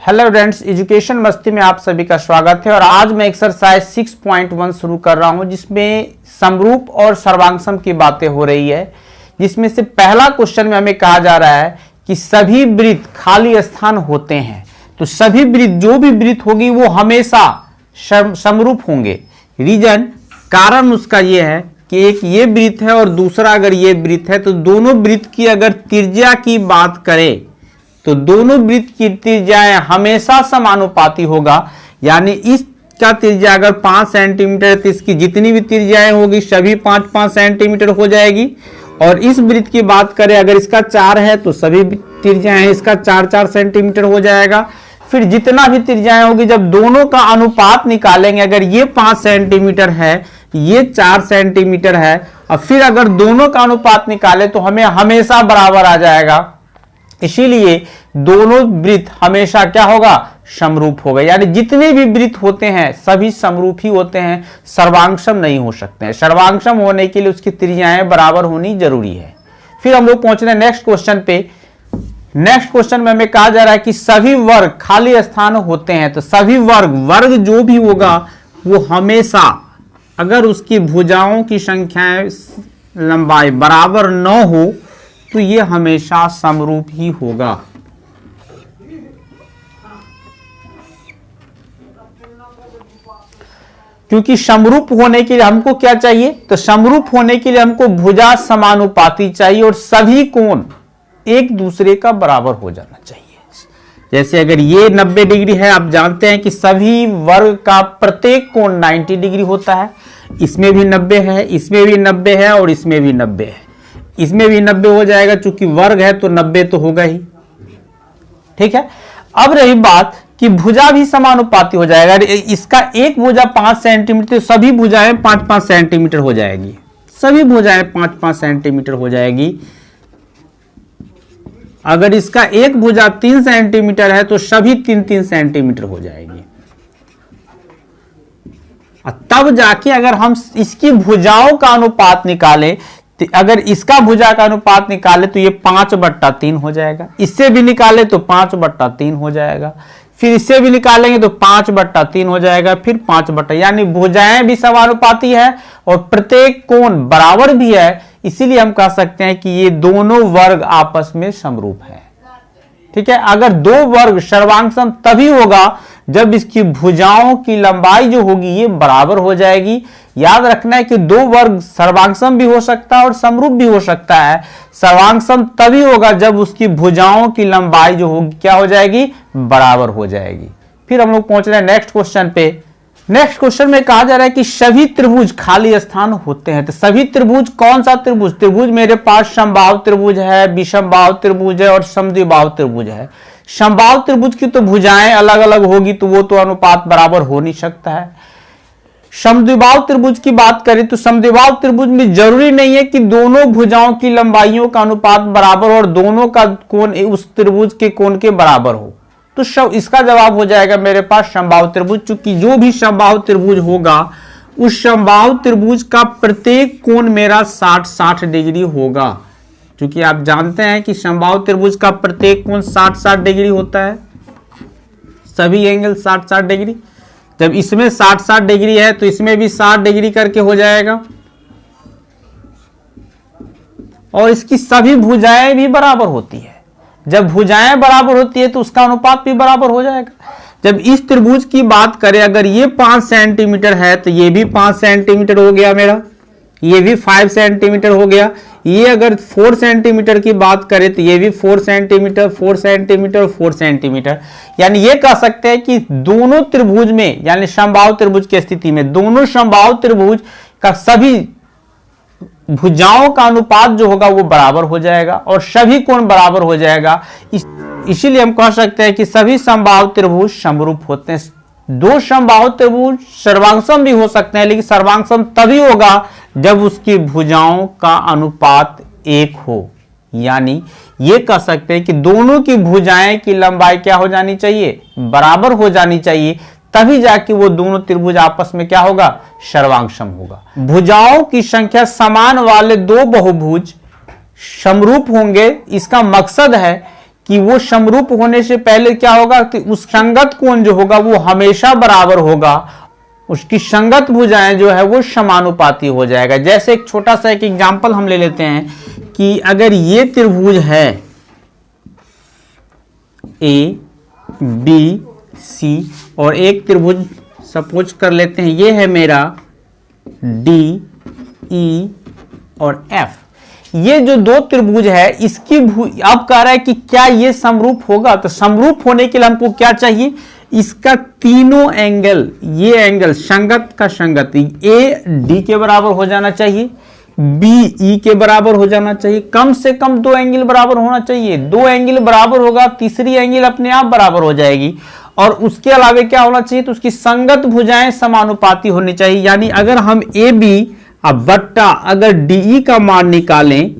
Hello friends, education मस्ती में आप सभी का स्वागत है। और आज मैं एक्सरसाइज 6.1 शुरू कर रहा हूं, जिसमें समरूप और सर्वांगसम की बातें हो रही है। जिसमें से पहला क्वेश्चन में हमें कहा जा रहा है कि सभी वृत्त खाली स्थान होते हैं। तो सभी वृत्त, जो भी वृत्त होगी वो हमेशा समरूप होंगे। रीजन, कारण उसका यह है कि एक ये वृत्त है और दूसरा अगर ये वृत्त है, तो दोनों वृत्त की अगर त्रिज्या की बात करें तो दोनों वृत्त की त्रिज्याएं हमेशा समानुपाती होगा। यानी इसका त्रिज्या अगर 5 सेंटीमीटर, तो इसकी जितनी भी त्रिज्याएं होगी सभी 5-5 सेंटीमीटर हो जाएगी। और इस वृत्त की बात करें, अगर इसका 4 है तो सभी त्रिज्याएं इसका 4-4 सेंटीमीटर हो जाएगा। फिर जितना भी त्रिज्याएं होगी, जब दोनों का अनुपात निकालेंगे, अगर ये 5 सेंटीमीटर है, ये 4 सेंटीमीटर है, और फिर अगर दोनों का अनुपात निकाले तो हमें हमेशा बराबर आ जाएगा। इसीलिए दोनों वृत्त हमेशा क्या होगा? समरूप होगा। यानी जितने भी वृत्त होते हैं सभी समरूप ही होते हैं, सर्वांगसम नहीं हो सकते हैं। सर्वांगसम होने के लिए उसकी त्रिज्याएं बराबर होनी जरूरी है। फिर हम लोग पहुंच रहे हैं नेक्स्ट क्वेश्चन पे। नेक्स्ट क्वेश्चन में हमें कहा जा रहा है कि सभी वर्ग खाली स्थान होते हैं। तो सभी वर्ग जो भी होगा वो हमेशा, अगर उसकी भुजाओं की संख्याएं लंबाई बराबर न हो तो ये हमेशा समरूप ही होगा। क्योंकि समरूप होने के लिए हमको क्या चाहिए? तो समरूप होने के लिए हमको भुजा समानुपाती चाहिए और सभी कोण एक दूसरे का बराबर हो जाना चाहिए। जैसे अगर ये 90 डिग्री है, आप जानते हैं कि सभी वर्ग का प्रत्येक कोण 90 डिग्री होता है। इसमें भी 90 है, इसमें भी 90 है और इसमें भी 90 है। इसमें भी 90 हो जाएगा, चूंकि वर्ग है तो 90 तो होगा ही। ठीक है। अब रही बात कि भुजा भी समानुपाती हो जाएगा। इसका एक भुजा 5 सेंटीमीटर, तो सभी भुजाएं 5-5 सेंटीमीटर हो जाएगी। सभी भुजाएं 5-5 सेंटीमीटर हो जाएगी। अगर इसका एक भुजा 3 सेंटीमीटर है तो सभी 3-3 सेंटीमीटर हो जाएगी। तब जाके अगर हम इसकी भुजाओं का अनुपात निकालें, अगर इसका भुजा का अनुपात निकाले तो ये 5/3 हो जाएगा। इससे भी निकाले तो 5/3 हो जाएगा। फिर इससे भी निकालेंगे तो 5/3 हो जाएगा। फिर 5/, यानी भुजाएं भी समानुपाती है और प्रत्येक कोण बराबर भी है। इसीलिए हम कह सकते हैं कि ये दोनों वर्ग आपस में समरूप है। ठीक है। अगर दो वर्ग सर्वांगसम तभी होगा जब इसकी भुजाओं की लंबाई जो होगी ये बराबर हो जाएगी। याद रखना है कि दो वर्ग सर्वांगसम भी हो सकता है और समरूप भी हो सकता है। सर्वांगसम तभी होगा जब उसकी भुजाओं की लंबाई जो होगी क्या हो जाएगी? बराबर हो जाएगी। फिर हम लोग पहुंच रहे हैं नेक्स्ट क्वेश्चन पे। नेक्स्ट क्वेश्चन में कहा जा रहा है कि सभी त्रिभुज खाली स्थान होते हैं। तो सभी त्रिभुज, कौन सा त्रिभुज? त्रिभुज मेरे पास समबाहु त्रिभुज है, विषमबाहु त्रिभुज है और समद्विबाहु त्रिभुज है। समबाहु त्रिभुज की तो भुजाएं अलग अलग होगी, तो वो तो अनुपात बराबर हो नहीं सकता है। समद्विबाहु त्रिभुज की बात करें तो समद्विबाहु त्रिभुज में जरूरी नहीं है कि दोनों भुजाओं की लंबाइयों का अनुपात बराबर और दोनों का कोण उस त्रिभुज के कोण के बराबर हो। तो इसका जवाब हो जाएगा मेरे पास समबाहु त्रिभुज। चूंकि जो भी समबाहु त्रिभुज होगा उस समबाहु त्रिभुज का प्रत्येक कोण मेरा 60-60 डिग्री होगा। क्योंकि आप जानते हैं कि समबाहु त्रिभुज का प्रत्येक कोण 60-60 डिग्री होता है। सभी एंगल 60-60 डिग्री। जब इसमें 60-60 डिग्री है तो इसमें भी 60 डिग्री करके हो जाएगा। और इसकी सभी भुजाएं भी बराबर होती है। जब भुजाएं बराबर होती है तो उसका अनुपात भी बराबर हो जाएगा। जब इस त्रिभुज की बात करें, अगर ये 5 सेंटीमीटर है तो ये भी 5 सेंटीमीटर हो गया मेरा, ये भी 5 सेंटीमीटर हो गया। ये अगर 4 सेंटीमीटर की बात करें तो ये भी 4 सेंटीमीटर, 4 सेंटीमीटर, 4 सेंटीमीटर। यानी ये कह सकते हैं कि दोनों त्रिभुज में, यानी समबाहु त्रिभुज की स्थिति में, दोनों समबाहु त्रिभुज का सभी भुजाओं का अनुपात जो होगा वो बराबर हो जाएगा और सभी कोण बराबर हो जाएगा। इसीलिए हम कह सकते हैं कि सभी समबाहु त्रिभुज समरूप होते हैं। दो समबाहु त्रिभुज सर्वांगसम भी हो सकते हैं, लेकिन सर्वांगसम तभी होगा जब उसकी भुजाओं का अनुपात 1 हो। यानी ये कह सकते हैं कि दोनों की भुजाएं की लंबाई क्या हो जानी चाहिए? बराबर हो जानी चाहिए। तभी जाके वो दोनों त्रिभुज आपस में क्या होगा? सर्वांगसम होगा। भुजाओं की संख्या समान वाले दो बहुभुज समरूप होंगे। इसका मकसद है कि वो समरूप होने से पहले क्या होगा कि उस संगत कोण जो होगा वो हमेशा बराबर होगा, उसकी संगत भुजाएं जो है वो समानुपाती हो जाएगा। जैसे एक छोटा सा एक एग्जांपल हम ले लेते हैं कि अगर ये त्रिभुज है ए बी सी और एक त्रिभुज सपोज कर लेते हैं ये है मेरा डी ई और एफ, ये जो दो त्रिभुज है इसकी अब कह रहा है कि क्या ये समरूप होगा। तो समरूप होने के लिए हमको क्या चाहिए, इसका तीनों एंगल, ये एंगल संगत का संगत ए डी के बराबर हो जाना चाहिए, बी ई के बराबर हो जाना चाहिए, कम से कम दो एंगल बराबर होना चाहिए। दो एंगल बराबर होगा, तीसरी एंगल अपने आप बराबर हो जाएगी। और उसके अलावा क्या होना चाहिए, तो उसकी संगत भुजाएं समानुपाती होनी चाहिए। यानी अगर हम ए बी अब बट्टा अगर डीई का मान निकालें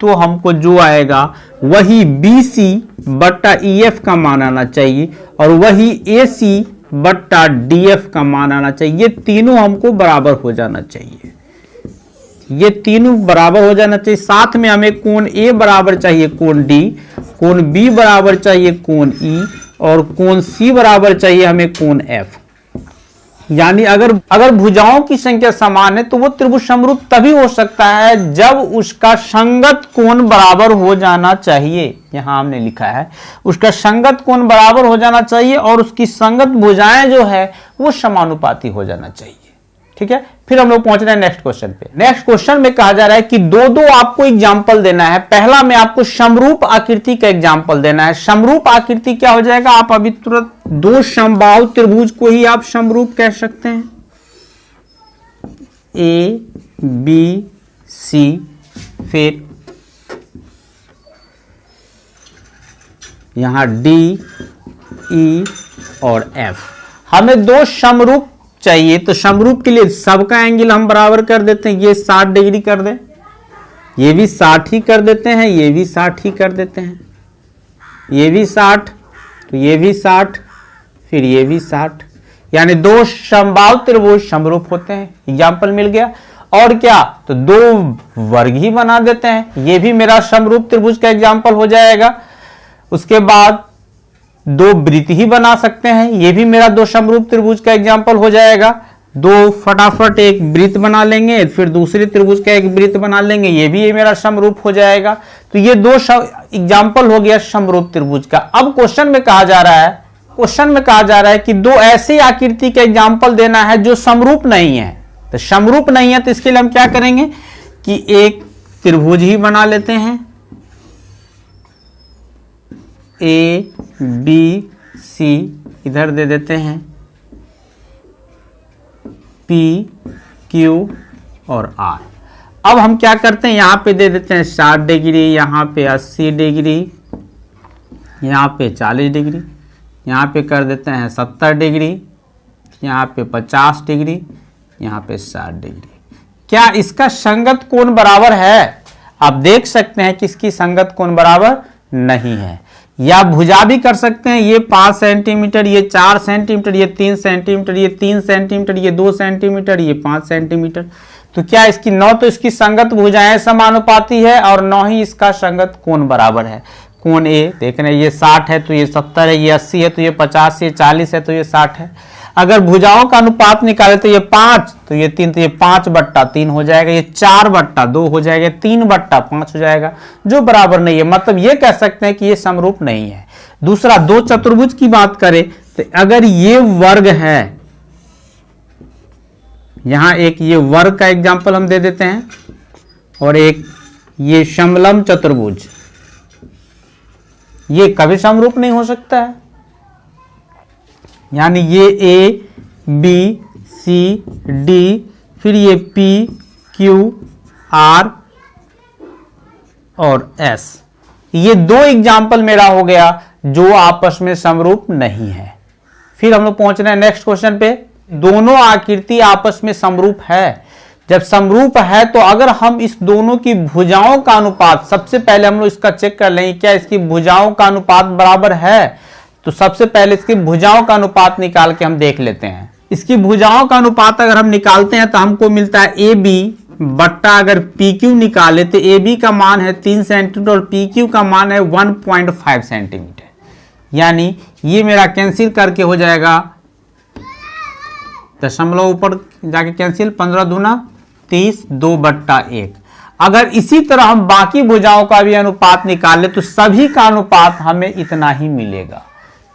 तो हमको जो आएगा वही बी सी बट्टा ई एफ का मान आना चाहिए और वही ए सी बट्टा डी एफ का मान आना चाहिए। ये तीनों हमको बराबर हो जाना चाहिए, ये तीनों बराबर हो जाना चाहिए। साथ में हमें कोण ए बराबर चाहिए कोण डी, कोण बी बराबर चाहिए कोण ई और कोण सी बराबर चाहिए हमें कोण एफ। यानी अगर भुजाओं की संख्या समान है तो वो त्रिभुज समरूप तभी हो सकता है जब उसका संगत कोण बराबर हो जाना चाहिए। यहां हमने लिखा है उसका संगत कोण बराबर हो जाना चाहिए और उसकी संगत भुजाएं जो है वो समानुपाती हो जाना चाहिए। ठीक है, फिर हम लोग पहुंच रहे हैं नेक्स्ट क्वेश्चन पे। नेक्स्ट क्वेश्चन में कहा जा रहा है कि दो आपको एग्जाम्पल देना है। पहला में आपको समरूप आकृति का एग्जाम्पल देना है। समरूप आकृति क्या हो जाएगा, आप अभी तुरंत दो समबाहु त्रिभुज को ही आप समरूप कह सकते हैं। ए बी सी, फिर यहां डी ई और एफ, हमें दो समरूप चाहिए। तो समरूप के लिए सबका एंगल हम बराबर कर देते हैं। ये 60 डिग्री कर दें, ये भी 60 ही कर देते हैं, ये भी 60 ही कर देते हैं, ये भी 60, तो ये भी 60, फिर ये भी 60। यानी दो समबाहु त्रिभुज समरूप होते हैं। एग्जाम्पल मिल गया। और क्या, तो दो वर्ग ही बना देते हैं, ये भी मेरा समरूप त्रिभुज का एग्जाम्पल हो जाएगा। उसके बाद दो वृत्त ही बना सकते हैं, ये भी मेरा दो समरूप त्रिभुज का एग्जाम्पल हो जाएगा। दो फटाफट एक वृत्त बना लेंगे, फिर दूसरे त्रिभुज का एक वृत्त बना लेंगे, ये भी मेरा समरूप हो जाएगा। तो ये दो एग्जाम्पल हो गया समरूप त्रिभुज का। अब क्वेश्चन में कहा जा रहा है कि दो ऐसी आकृति का एग्जाम्पल देना है जो समरूप नहीं है। तो समरूप नहीं है तो इसके लिए हम क्या करेंगे कि एक त्रिभुज ही बना लेते हैं, ए बी सी इधर दे देते हैं, पी क्यू और आर। अब हम क्या करते हैं, यहां पे दे देते हैं 60 डिग्री, यहां पे 80 डिग्री, यहां पे 40 डिग्री, यहां पे कर देते हैं 70 डिग्री, यहां पे 50 डिग्री, यहां पे 60 डिग्री। क्या इसका संगत कोण बराबर है? आप देख सकते हैं कि इसकी संगत कोण बराबर नहीं है। या भुजा भी कर सकते हैं, ये 5 सेंटीमीटर, ये 4 सेंटीमीटर, ये 3 सेंटीमीटर, ये 3 सेंटीमीटर, ये 2 सेंटीमीटर, ये 5 सेंटीमीटर। तो क्या इसकी न तो इसकी संगत भुजाएं समानुपाती है और न ही इसका संगत कोण बराबर है। कोण ए देख रहे हैं, ये 60 है तो ये 70 है, ये 80 है तो ये 50, ये 40 है तो ये 60 है। अगर भुजाओं का अनुपात निकाले तो ये 5, तो ये 3, तो ये 5/3 हो जाएगा, ये 4/2 हो जाएगा, 3/5 हो जाएगा, जो बराबर नहीं है। मतलब ये कह सकते हैं कि ये समरूप नहीं है। दूसरा, दो चतुर्भुज की बात करें तो अगर ये वर्ग है, यहां एक ये वर्ग का एग्जाम्पल हम दे देते हैं और एक ये समलंब चतुर्भुज, ये कभी समरूप नहीं हो सकता है। यानी ये ए बी सी डी, फिर ये पी क्यू आर और एस, ये दो एग्जाम्पल मेरा हो गया जो आपस में समरूप नहीं है। फिर हम लोग पहुंच रहे हैं नेक्स्ट क्वेश्चन पे। दोनों आकृति आपस में समरूप है। जब समरूप है तो अगर हम इस दोनों की भुजाओं का अनुपात, सबसे पहले हम लोग इसका चेक कर लेंगे क्या इसकी भुजाओं का अनुपात बराबर है। तो सबसे पहले इसकी भुजाओं का अनुपात निकाल के हम देख लेते हैं। इसकी भुजाओं का अनुपात अगर हम निकालते हैं तो हमको मिलता है ए बी बट्टा अगर PQ निकाले तो AB का मान है 3 सेंटीमीटर और PQ का मान है 1.5 सेंटीमीटर। यानी ये मेरा कैंसिल करके हो जाएगा, दशमलव ऊपर जाके कैंसिल, 15 दूना 30, 2/1। अगर इसी तरह हम बाकी भुजाओं का भी अनुपात निकालें तो सभी का अनुपात हमें इतना ही मिलेगा।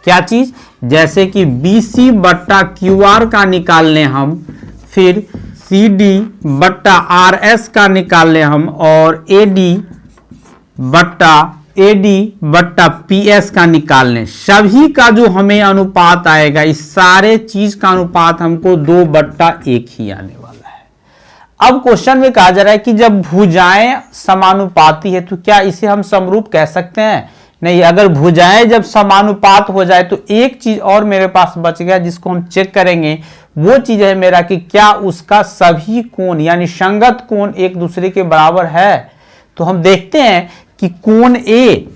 क्या चीज? जैसे कि BC/QR का निकाल लें हम, फिर CD/RS का निकाल लें हम, और AD/PS का निकाल लें। सभी का जो हमें अनुपात आएगा, इस सारे चीज का अनुपात हमको 2/1 ही आने वाला है। अब क्वेश्चन में कहा जा रहा है कि जब भुजाएं समानुपाती है तो क्या इसे हम समरूप कह सकते हैं? नहीं। अगर भुजाएं जब समानुपात हो जाए तो एक चीज और मेरे पास बच गया जिसको हम चेक करेंगे। वो चीज है मेरा कि क्या उसका सभी कोण यानी संगत कोण एक दूसरे के बराबर है। तो हम देखते हैं कि कोण ए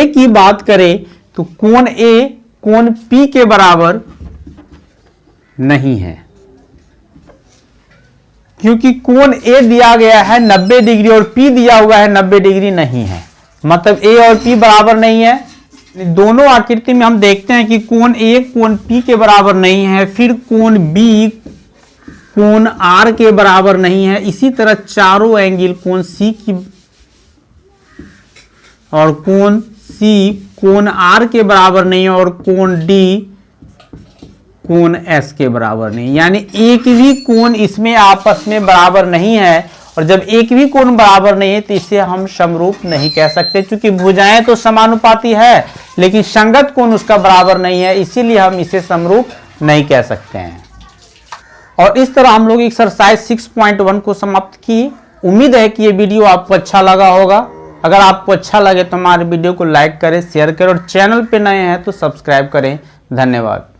की बात करें तो कोण ए कोण P के बराबर नहीं है, क्योंकि कोण ए दिया गया है 90 डिग्री और P दिया हुआ है 90 डिग्री नहीं है। मतलब A और P बराबर नहीं है। दोनों आकृति में हम देखते हैं कि कोण A कोण P के बराबर नहीं है, फिर कोण B कोण R के बराबर नहीं है। इसी तरह चारों एंगल कोण C की और कोण C कोण R के बराबर नहीं है, और कोण D कोण S के बराबर नहीं। यानी एक भी कोण इसमें आपस में बराबर नहीं है, और जब एक भी कोण बराबर नहीं है तो इसे हम समरूप नहीं कह सकते, क्योंकि भुजाएं तो समानुपाती है लेकिन संगत कोण उसका बराबर नहीं है, इसीलिए हम इसे समरूप नहीं कह सकते हैं। और इस तरह हम लोग एक्सरसाइज 6.1 को समाप्त किए। उम्मीद है कि ये वीडियो आपको अच्छा लगा होगा। अगर आपको अच्छा लगे तो हमारे वीडियो को लाइक करें, शेयर करें, और चैनल पे नए हैं तो सब्सक्राइब करें। धन्यवाद।